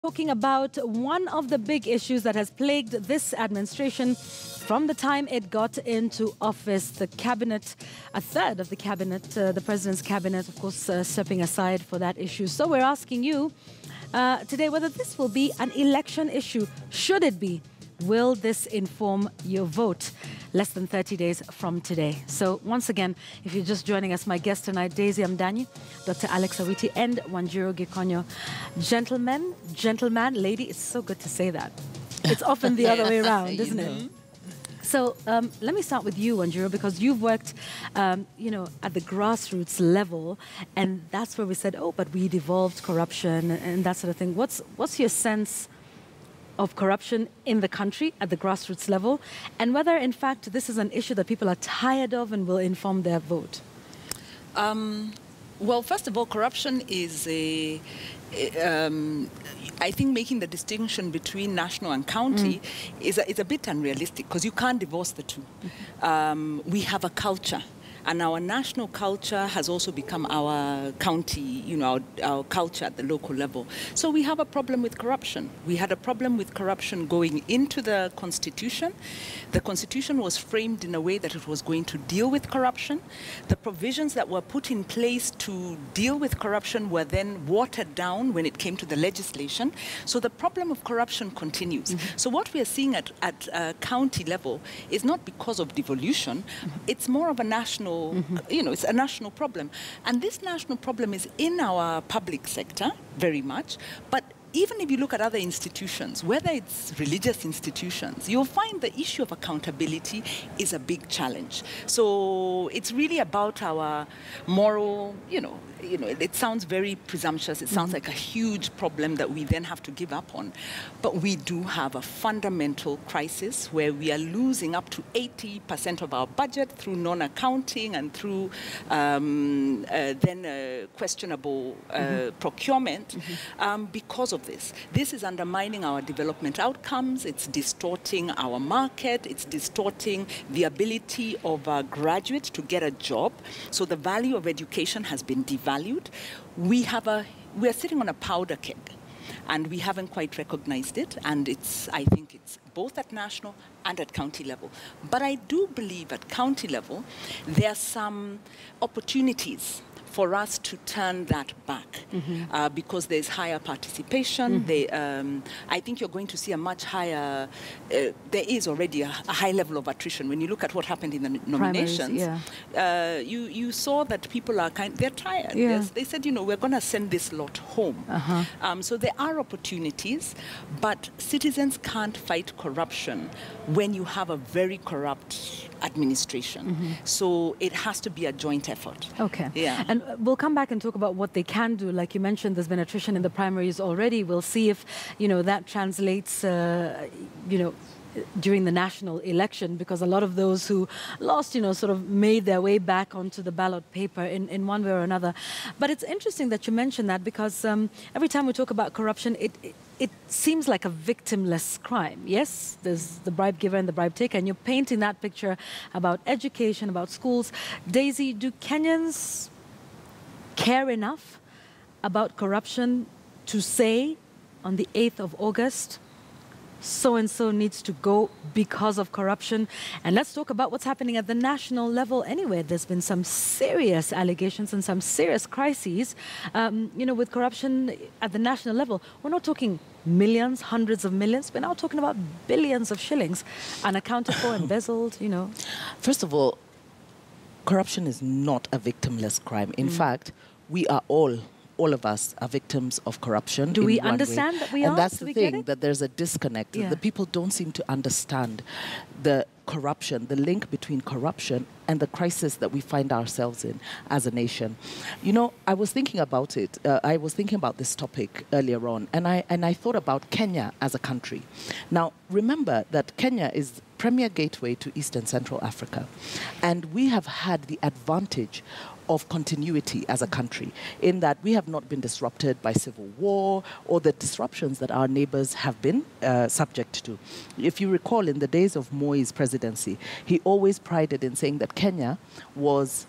Talking about one of the big issues that has plagued this administration from the time it got into office. The cabinet, a third of the cabinet, the president's cabinet, of course, stepping aside for that issue. So we're asking you today whether this will be an election issue. Should it be? Will this inform your vote? Less than 30 days from today. So once again, if you're just joining us, my guest tonight, Daisy Amdanyi, Dr. Alex Awiti, and Wanjiru Gikonyo. Gentleman, lady, it's so good to say that. It's often the other way around, isn't it? So let me start with you, Wanjiru, because you've worked, at the grassroots level, and that's where we said, oh, but we devolved corruption and that sort of thing. What's your sense of corruption in the country at the grassroots level, and whether, in fact, this is an issue that people are tired of and will inform their vote? Well, first of all, corruption is I think making the distinction between national and county is a bit unrealistic, because you can't divorce the two. We have a culture. And our national culture has also become our county, our culture at the local level. So we have a problem with corruption. We had a problem with corruption going into the Constitution. The Constitution was framed in a way that it was going to deal with corruption. The provisions that were put in place to deal with corruption were then watered down when it came to the legislation. So the problem of corruption continues. So what we are seeing at county level is not because of devolution. It's more of a national it's a national problem. And this national problem is in our public sector, very much. But even if you look at other institutions, whether it's religious institutions, you'll find the issue of accountability is a big challenge. So it's really about our moral, it sounds very presumptuous. It sounds like a huge problem that we then have to give up on. But we do have a fundamental crisis where we are losing up to 80% of our budget through non-accounting and through questionable procurement because of this. This is undermining our development outcomes. It's distorting our market. It's distorting the ability of a graduate to get a job. So the value of education has been devalued. We are sitting on a powder keg, and we haven't quite recognized it. And I think it's both at national and at county level. But I do believe at county level, there are some opportunities for us to turn that back because there's higher participation. I think you're going to see a much higher, there is already a high level of attrition. When you look at what happened in the nominations, you saw that people are they're tired. They said, we're going to send this lot home. So there are opportunities, but citizens can't fight corruption when you have a very corrupt administration. So it has to be a joint effort. Okay. Yeah. And we'll come back and talk about what they can do. Like you mentioned, there's been attrition in the primaries already. We'll see if, that translates, during the national election, because a lot of those who lost, sort of made their way back onto the ballot paper in one way or another. But it's interesting that you mentioned that, because every time we talk about corruption, it seems like a victimless crime. Yes, there's the bribe giver and the bribe taker, and you're painting that picture about education, about schools. Daisy, do Kenyans care enough about corruption to say on the 8th of August, so-and-so needs to go because of corruption? And let's talk about what's happening at the national level anyway. There's been some serious allegations and some serious crises, with corruption at the national level. We're not talking millions, hundreds of millions. We're now talking about billions of shillings unaccounted for, embezzled, First of all, corruption is not a victimless crime. In fact, we are all of us are victims of corruption. Do we understand that we are? And that's the thing, that there's a disconnect. Yeah. The people don't seem to understand the corruption, the link between corruption and the crisis that we find ourselves in as a nation. I was thinking about it. I was thinking about this topic earlier on, and I thought about Kenya as a country. Now, remember that Kenya is premier gateway to East and Central Africa, and we have had the advantage of continuity as a country, in that we have not been disrupted by civil war or the disruptions that our neighbors have been subject to. If you recall, in the days of Moi's presidency, he always prided in saying that Kenya was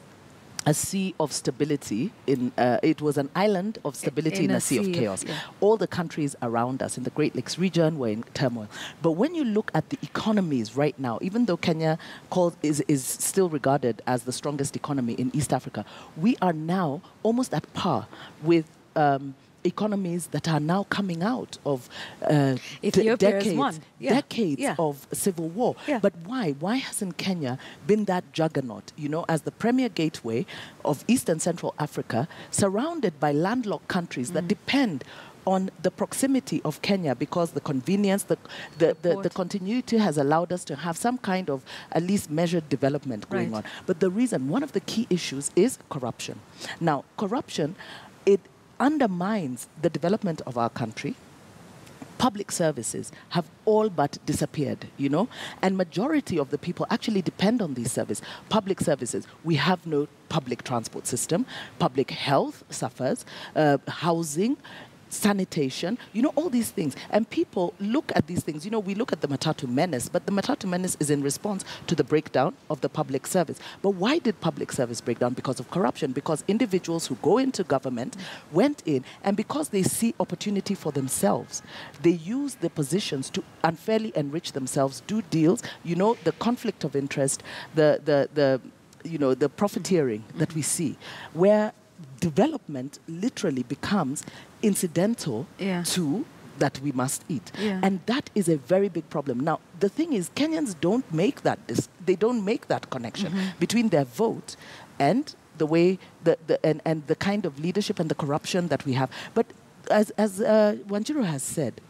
a sea of stability it was an island of stability in a sea of chaos. Yeah. All the countries around us in the Great Lakes region were in turmoil. But when you look at the economies right now, even though Kenya is still regarded as the strongest economy in East Africa, we are now almost at par with economies that are now coming out of decades of civil war. Yeah. But why? Why hasn't Kenya been that juggernaut, as the premier gateway of East and Central Africa, surrounded by landlocked countries that depend on the proximity of Kenya, because the convenience, the continuity has allowed us to have some kind of at least measured development going on. But the reason, one of the key issues is corruption. Now, corruption, it undermines the development of our country. Public services have all but disappeared, and majority of the people actually depend on these services. Public services, we have no public transport system, public health suffers, housing, sanitation, all these things. And people look at these things. We look at the Matatu Menace, but the Matatu Menace is in response to the breakdown of the public service. But why did public service break down? Because of corruption, because individuals who go into government went in, and because they see opportunity for themselves, they use their positions to unfairly enrich themselves, do deals, the conflict of interest, the profiteering that we see, where development literally becomes incidental to that we must eat. And that is a very big problem. Now, the thing is, Kenyans don't make that they don't make that connection between their vote and the way and the kind of leadership and the corruption that we have. But as Wanjiru has said,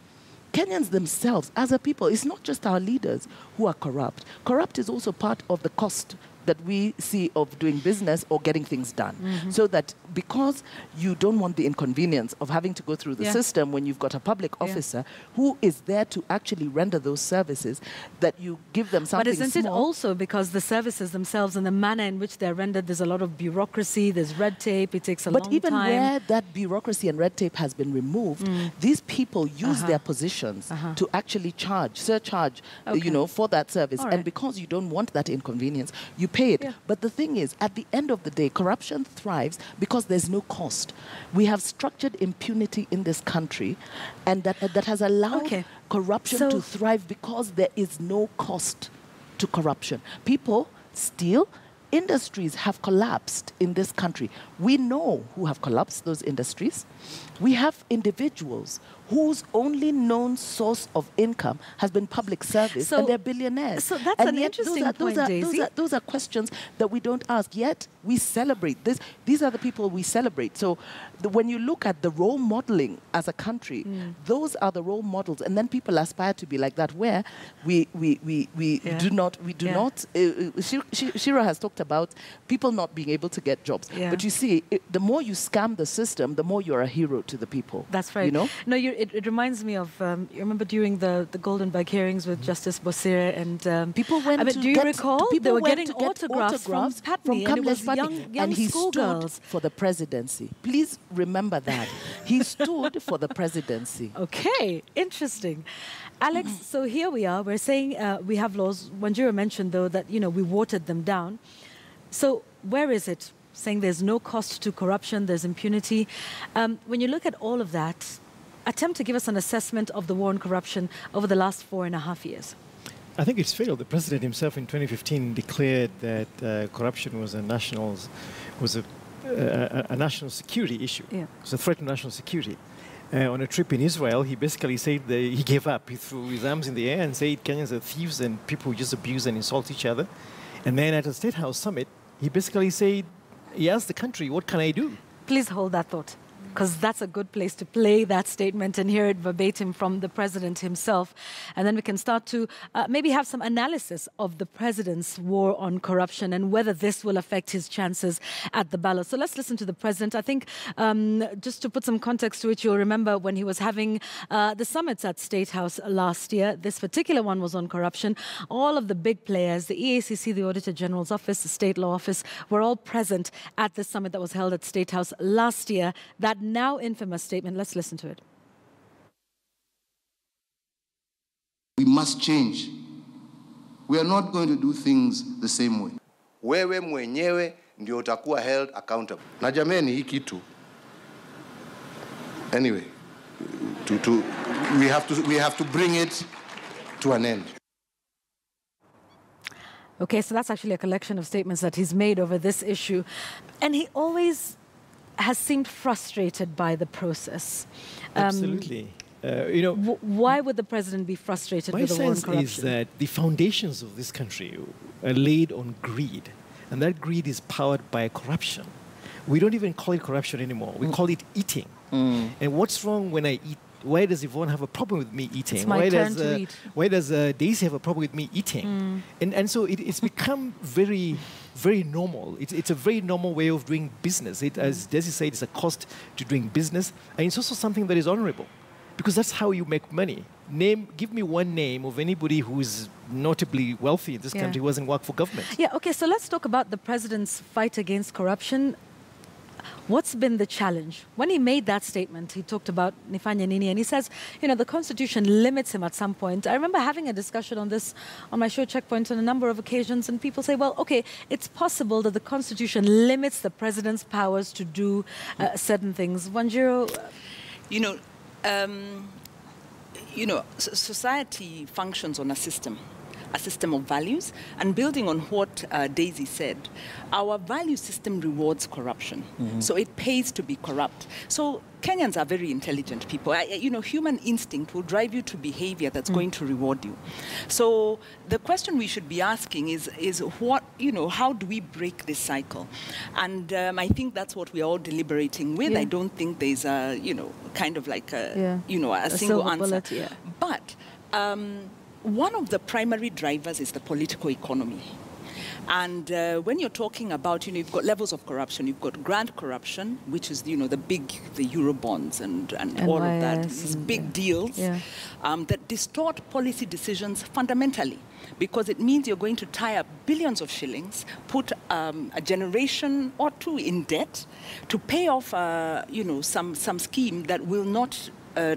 Kenyans themselves, as a people, it's not just our leaders who are corrupt. Corrupt is also part of the cost that we see of doing business or getting things done. So that because you don't want the inconvenience of having to go through the system when you've got a public officer who is there to actually render those services, that you give them something small. But isn't it also because the services themselves and the manner in which they're rendered, there's a lot of bureaucracy, there's red tape, it takes a long time. But even where that bureaucracy and red tape has been removed, these people use their positions to actually surcharge, for that service. And because you don't want that inconvenience, you pay it. But the thing is, at the end of the day, corruption thrives because there's no cost. We have structured impunity in this country, and that has allowed corruption to thrive because there is no cost to corruption. People steal. Industries have collapsed in this country. We know who have collapsed those industries. We have individuals whose only known source of income has been public service, and they're billionaires. So that's an interesting point, Daisy. Those are questions that we don't ask, yet we celebrate this. These are the people we celebrate. So when you look at the role modeling as a country, those are the role models, and then people aspire to be like that, where we do not. Shira has talked about people not being able to get jobs. But you see, the more you scam the system, the more you're a hero to the people. That's right. No, it reminds me of, you remember during the Goldenberg hearings with Justice Bosire and... people went to do you recall? They were getting autographs from Patni, and it was young and he schoolgirls. stood for the presidency. Please remember that. He stood for the presidency. Okay, interesting. Alex, so here we are. We're saying we have laws. Wanjiru mentioned, though, that, we watered them down. So where is it? Saying there's no cost to corruption, there's impunity. When you look at all of that, attempt to give us an assessment of the war on corruption over the last 4.5 years. I think it's fatal. The president himself in 2015 declared that corruption was a national security issue. It's a threat to national security. On a trip in Israel, he basically said that he gave up. He threw his arms in the air and said Kenyans are thieves and people who just abuse and insult each other. And then at a State House summit, he basically said, he asked the country, what can I do? Please hold that thought, because that's a good place to play that statement and hear it verbatim from the president himself. And then we can start to maybe have some analysis of the president's war on corruption and whether this will affect his chances at the ballot. So let's listen to the president. I think just to put some context to it, you'll remember when he was having the summits at State House last year, this particular one was on corruption. All of the big players, the EACC, the Auditor General's Office, the State Law Office, were all present at the summit that was held at State House last year. That now infamous statement. Let's listen to it. We must change. We are not going to do things the same way. Wewe mwenyewe ndio utakuwa held accountable. Na jameni hii kitu. Anyway, we have to bring it to an end. Okay, so that's actually a collection of statements that he's made over this issue. And he always has seemed frustrated by the process. Absolutely. You know, why would the president be frustrated with the war on corruption? My sense is that the foundations of this country are laid on greed. And that greed is powered by corruption. We don't even call it corruption anymore. We call it eating. And what's wrong when I eat? Why does Yvonne have a problem with me eating? It's my turn to eat. Why does Daisy have a problem with me eating? And so it's become very, very normal. It's a very normal way of doing business. As Daisy said, it's a cost to doing business. And it's also something that is honorable, because that's how you make money. Give me one name of anybody who is notably wealthy in this country who hasn't worked for government. Yeah, okay, so let's talk about the president's fight against corruption. What's been the challenge? When he made that statement, he talked about Nifanya Nini, and he says, you know, the Constitution limits him at some point. I remember having a discussion on this on my show Checkpoint on a number of occasions, and people say, well, okay, it's possible that the Constitution limits the president's powers to do certain things. Wanjiro? Society functions on a system of values, and building on what Daisy said, our value system rewards corruption. So it pays to be corrupt. So Kenyans are very intelligent people. Human instinct will drive you to behavior that's going to reward you. So the question we should be asking is what, how do we break this cycle? And I think that's what we are all deliberating with. I don't think there's a, kind of like a single answer. Bullet, But one of the primary drivers is the political economy. And when you're talking about, you've got levels of corruption. You've got grand corruption, which is, the Euro bonds and all of that, these big deals that distort policy decisions fundamentally, because it means you're going to tie up billions of shillings, put a generation or two in debt to pay off, some scheme that will not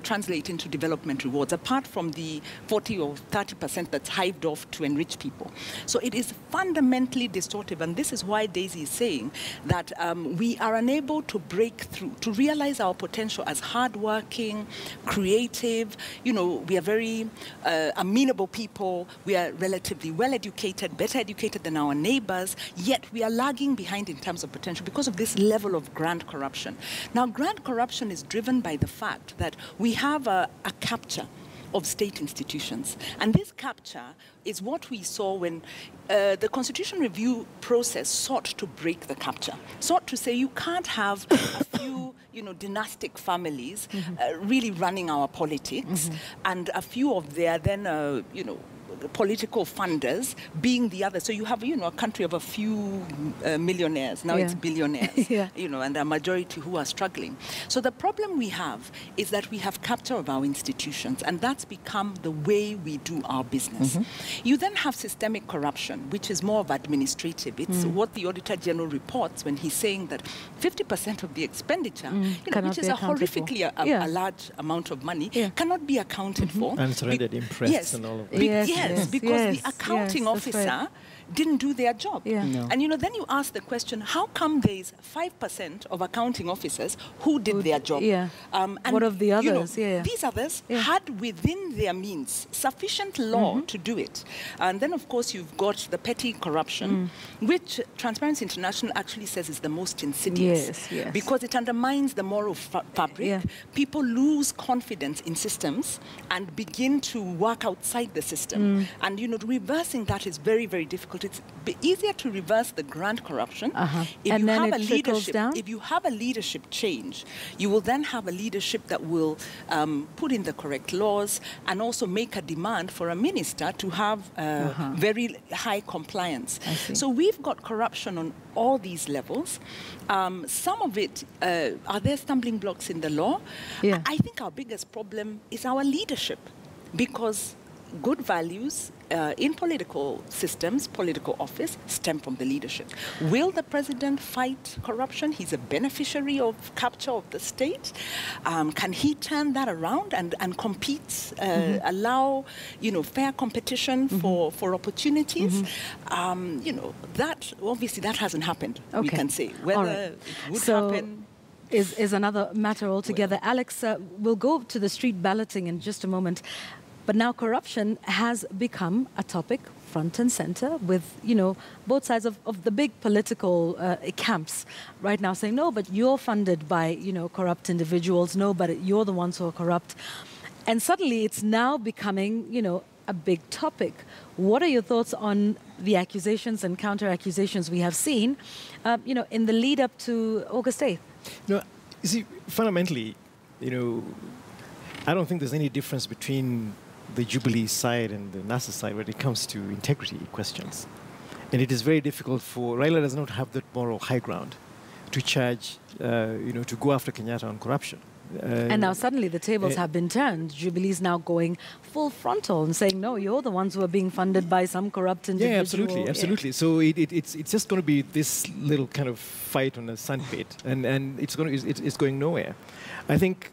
translate into development rewards, apart from the 40 or 30% that's hived off to enrich people. So it is fundamentally distortive, and this is why Daisy is saying that we are unable to break through, to realize our potential as hardworking, creative. We are very amenable people. We are relatively well-educated, better educated than our neighbors, yet we are lagging behind in terms of potential because of this level of grand corruption. Now, grand corruption is driven by the fact that we have a capture of state institutions. And this capture is what we saw when the Constitution Review process sought to break the capture, sought to say you can't have a few dynastic families really running our politics, and a few of their then, political funders being the other. So you have, a country of a few millionaires. Now it's billionaires, and a majority who are struggling. So the problem we have is that we have capture of our institutions, and that's become the way we do our business. You then have systemic corruption, which is more of administrative. It's what the Auditor General reports when he's saying that 50% of the expenditure, which is a horrifically a large amount of money, cannot be accounted for. Unsurrendered interest and all of that. Yes, because the accounting officer didn't do their job. And then you ask the question, how come there's 5% of accounting officers who did their job? And what of the others? These others had within their means sufficient law to do it. And then, of course, you've got the petty corruption, which Transparency International actually says is the most insidious, because it undermines the moral fabric. People lose confidence in systems and begin to work outside the system. And, reversing that is very, very difficult. It's easier to reverse the grand corruption if you have a leadership change. You will then have a leadership that will put in the correct laws and also make a demand for a minister to have very high compliance. So we've got corruption on all these levels. Some of it, are there stumbling blocks in the law? I think our biggest problem is our leadership, because good values in political systems, political office, stem from the leadership. Will the president fight corruption? He's a beneficiary of capture of the state. Can he turn that around and compete, allow, fair competition for opportunities? That obviously that hasn't happened. Okay. We can say whether it would happen. Is another matter altogether. Alex, we'll go to the street balloting in just a moment. But now corruption has become a topic front and center with, both sides of the big political camps right now saying, no, but you're funded by, corrupt individuals. No, but you're the ones who are corrupt. And suddenly it's now becoming, a big topic. What are your thoughts on the accusations and counter-accusations we have seen, in the lead up to August 8th? You see, fundamentally, I don't think there's any difference between the Jubilee side and the NASA side when it comes to integrity questions. And it is very difficult for Raila does not have that moral high ground to charge, to go after Kenyatta on corruption. And now suddenly the tables have been turned. Jubilee is now going full frontal and saying, no, you're the ones who are being funded by some corrupt individual. Yeah, absolutely. So it's just going to be this little kind of fight on a sandpit, and it's going nowhere. I think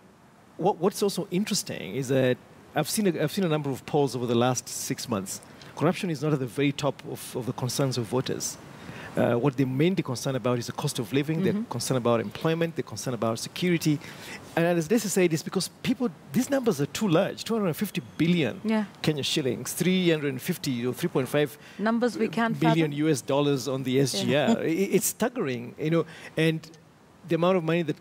what's also interesting is that I've seen a number of polls over the last 6 months. Corruption is not at the very top of the concerns of voters. What they're mainly concerned about is the cost of living. They're concerned about employment. They're concerned about security. And as they say, it's because these numbers are too large. 250 billion Kenya shillings, 350 or 3.5 numbers we can't billion fathom. US dollars on the SGR. It's staggering, and the amount of money that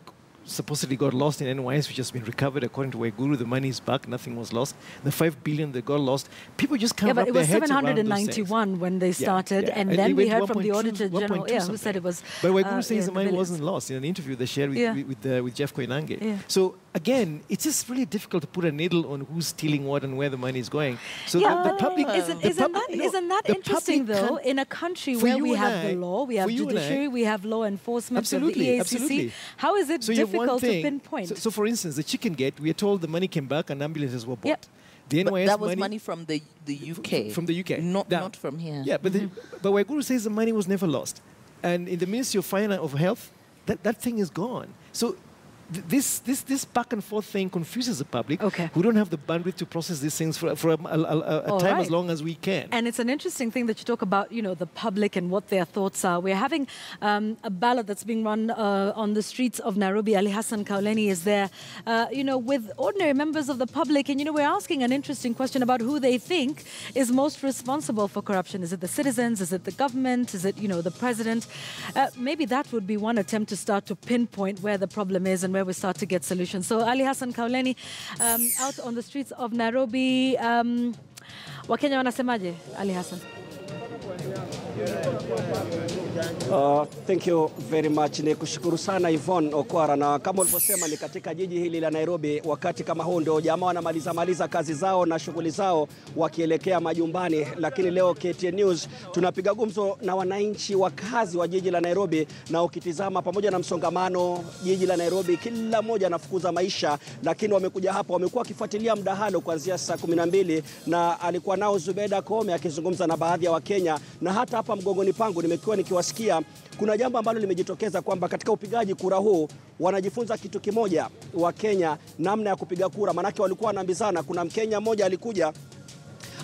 supposedly got lost in NYS, which has been recovered according to Waiguru. The money is back, nothing was lost. The 5 billion that got lost, people just can't wrap their heads around those things. But it was 791 when they started, and then we heard from the Auditor General, who said it was. But Waiguru says the money wasn't lost in an interview they shared with Jeff Koinange. So again, it's just really difficult to put a needle on who's stealing what and where the money is going. So the public isn't that interesting though? In a country where we have the law, we have judiciary, we have law enforcement, we have the EACC. Absolutely. How is it difficult to pinpoint? So for instance, the chicken gate, we are told the money came back and ambulances were bought. The NYS that was money from the UK. From the UK. Not from here. Yeah, but Waiguru says the money was never lost. And in the Ministry of Health, that thing is gone. So this back and forth thing confuses the public. Okay. We don't have the bandwidth to process these things for a time as long as we can. And it's an interesting thing that you talk about, the public and what their thoughts are. We're having a ballot that's being run on the streets of Nairobi. Ali Hassan Kauleni is there, with ordinary members of the public. And, we're asking an interesting question about who they think is most responsible for corruption. Is it the citizens? Is it the government? Is it, the president? Maybe that would be one attempt to start to pinpoint where the problem is and where we start to get solutions. So Ali Hassan Kauleni, out on the streets of Nairobi. Wakenya wanasemaje, Ali Hassan? Thank you very much. Ni kushukuru sana Yvonne Okwara, na kama ulivyosema ni katika jiji hili la Nairobi. Wakati kama huu ndio jamaa wanamaliza kazi zao na shughuli zao wakielekea majumbani, lakini leo KTN News tunapiga gumzo na wananchi wakazi wa jiji la Nairobi, na ukitizama pamoja na msongamano jiji la Nairobi, kila mmoja anafukuza maisha, lakini wamekuja hapa, wamekuwa kifuatilia mdahalo kuanzia saa 12, na alikuwa nao Zubeda Kome akizungumza na baadhi ya Wakenya, na hata hapa mgongoni pangu nimekuwa nikiwasikia kuna jambo ambalo limejitokeza kwamba katika upigaji kura huu wanajifunza kitu kimoja wa Kenya, namna ya kupiga kura. Manake walikuwa wanaambizana, kuna Mkenya mmoja alikuja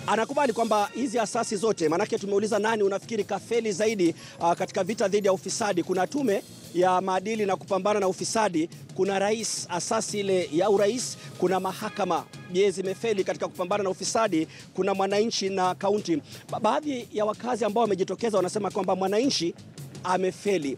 anakubali kwamba hizi asasi zote, manake tumeuliza nani unafikiri kafeli zaidi katika vita dhidi ya ufisadi. Kuna tume ya maadili na kupambana na ufisadi, kuna rais, asasi ile ya urais, kuna mahakama. Je, zimefeli katika kupambana na ufisadi? Kuna mwananchi na kaunti. Baadhi ya wakazi ambao wamejitokeza wanasema kwamba mwananchi amefeli,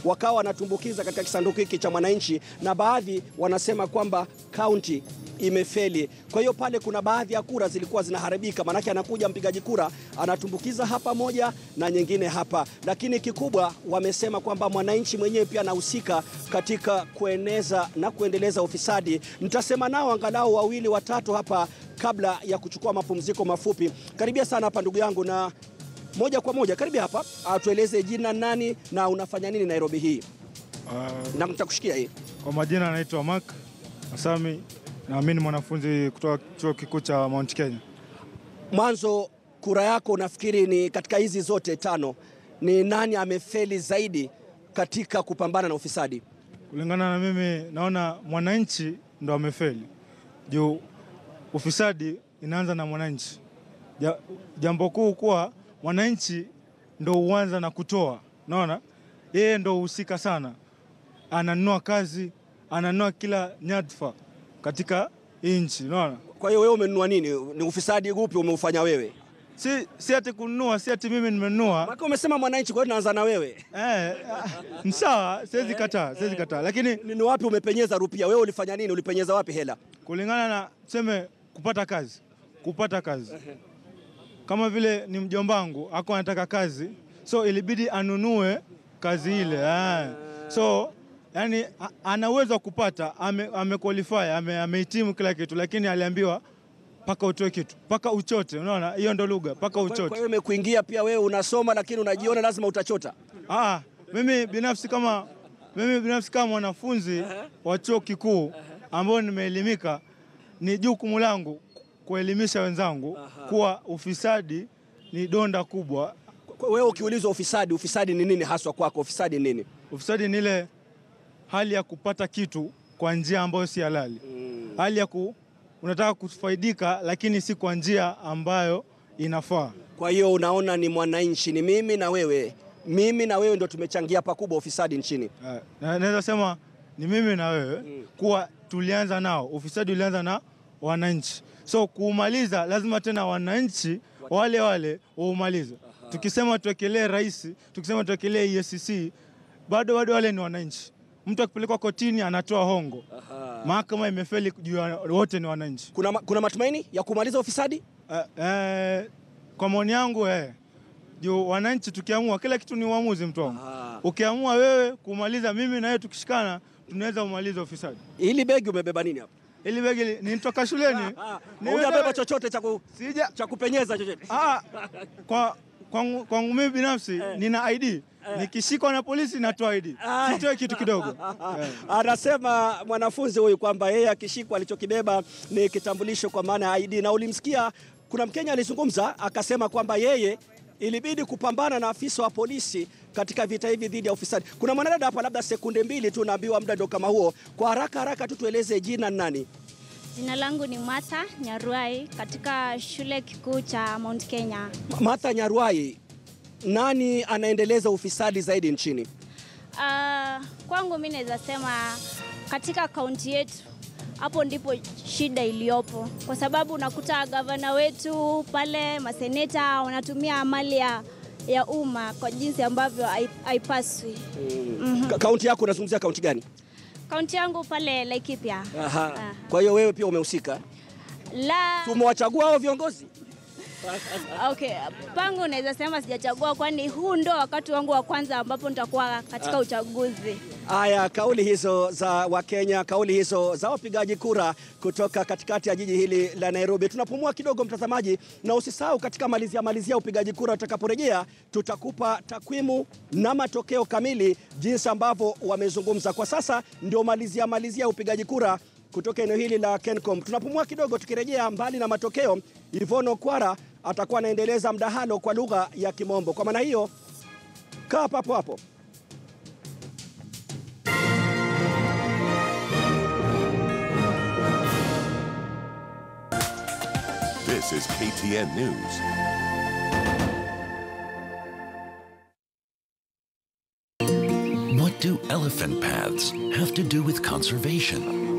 wakawa wanatumbukiza katika kisanduku hiki cha mwananchi, na baadhi wanasema kwamba kaunti imefeli. Kwa hiyo pale kuna baadhi ya kura zilikuwa zinaharibika, manake anakuja mpigaji kura anatumbukiza hapa moja na nyingine hapa. Lakini kikubwa wamesema kwamba mwananchi mwenyewe pia anahusika katika kueneza na kuendeleza ufisadi. Nitasema nao angalau wawili watatu hapa kabla ya kuchukua mapumziko mafupi. Karibia sana hapa ndugu yangu, na moja kwa moja karibia hapa, tueleze jina nani na unafanya nini Nairobi hii? Na mtakushikia hii. Kwa majina anaitwa Mark Asami, na mimi ni mwanafunzi kutoka chuo kikuu cha Mount Kenya. Mwanzo, kura yako unafikiri ni katika hizi zote 5 ni nani amefeli zaidi katika kupambana na ufisadi? Kulingana na mimi naona mwananchi ndo amefeli. Juu ufisadi inaanza na mwananchi. Jambo kuu kuwa mwananchi ndo huanza na kutoa. Naona yeye ndo husika sana. Ananunua kazi, ananunua kila nyadhifa katika nchi, naona. Kwa hiyo wewe umenunua nini? Ni ufisadi upi umeufanya wewe? Si ati kununua, si ati mimi nimenunua. Maka umesema mwananchi, kwa hiyo naanza na wewe. Ni sawa, siwezi kataa. Lakini ni wapi umepenyeza rupia? Wewe ulifanya nini? Ulipenyeza wapi hela? Kulingana na tuseme kupata kazi. Kama vile ni mjombangu, ako anataka kazi, so ilibidi anunue kazi ile. So yani ana uwezo kupata, amequalify, amehitimu kila kitu, lakini aliambiwa paka utoe kitu, paka uchote. Unaona, hiyo ndo lugha, paka uchote. Kwa hiyo umekuingia pia wewe unasoma, lakini unajiona lazima utachota. Mimi binafsi kama mwanafunzi wa chuo kikuu ambao nimeelimika, ni jukumu langu kuelimisha wenzangu kuwa ufisadi ni donda kubwa. Wewe ukiulizwa ufisadi ni nini haswa kwako? Ufisadi ni nini? Ufisadi ni ile hali ya kupata kitu kwa njia ambayo si halali. Hali ya unataka kufaidika lakini si kwa njia ambayo inafaa. Kwa hiyo unaona ni mwananchi, ni mimi na wewe ndio tumechangia pakubwa ufisadi nchini. Naweza sema ni mimi na wewe kuwa tulianza nao. Ufisadi ulianza na wananchi. So kuumaliza lazima tena wananchi wale waumalize. Tukisema tuwekelee rais, tukisema tuwekelee EACC, bado wale ni wananchi. Mtu akipelekwa kotini anatoa hongo. Mahakama imefeli, wote ni wananchi. Kuna matumaini ya kumaliza ufisadi? Kwa maoni yangu juu wananchi tukiamua, kila kitu ni uamuzi mtu wangu. Ukiamua wewe kumaliza, mimi na wewe tukishikana tunaweza kumaliza ufisadi. Hili begi umebeba nini hapa? Hili begi nitoka shuleni. Hujabeba chochote cha kupenyeza chochote? Kwangu mimi binafsi nina ID. Nikishikwa na polisi natoa ID. Sitoe kitu kidogo. Anasema mwanafunzi huyu kwamba yeye akishikwa alichokibeba ni kitambulisho kwa maana ya ID. Na ulimsikia kuna Mkenya alizungumza akasema kwamba yeye ilibidi kupambana na afisa wa polisi katika vita hivi dhidi ya ufisadi. Kuna mwanadada hapa, labda sekunde 2 tu, naambiwa muda ndio kama huo. Kwa haraka tu tueleze jina nani? Jina langu ni Martha Nyaruai katika shule kikuu cha Mount Kenya. Martha Nyaruai, nani anaendeleza ufisadi zaidi nchini? Kwangu mimi naweza sema katika kaunti yetu hapo ndipo shida iliyopo, kwa sababu unakuta gavana wetu pale, maseneta wanatumia mali ya umma kwa jinsi ambavyo haipaswi. Kaunti yako unazungumzia kaunti gani? Kaunti yangu pale Laikipia. Kwa hiyo wewe pia umehusika? Tumewachagua hao viongozi? Okay, pangu naweza sema sijachagua, kwani huu ndo wakati wangu wa kwanza ambapo nitakuwa katika uchaguzi. Haya, kauli hizo za Wakenya, kauli hizo za wapigaji kura kutoka katikati ya jiji hili la Nairobi. Tunapumua kidogo mtazamaji, na usisahau katika malizia upigaji kura tutakaporejea tutakupa takwimu na matokeo kamili jinsi ambavyo wamezungumza. Kwa sasa ndio malizia upigaji kura kutoka eneo hili la Kencom. Tunapumua kidogo, tukirejea mbali na matokeo, Yvonne Okwara atakuwa anaendeleza mdahalo kwa lugha ya Kimombo. Kwa maana hiyo, kaa papo hapo. This is KTN News. What do elephant paths have to do with conservation?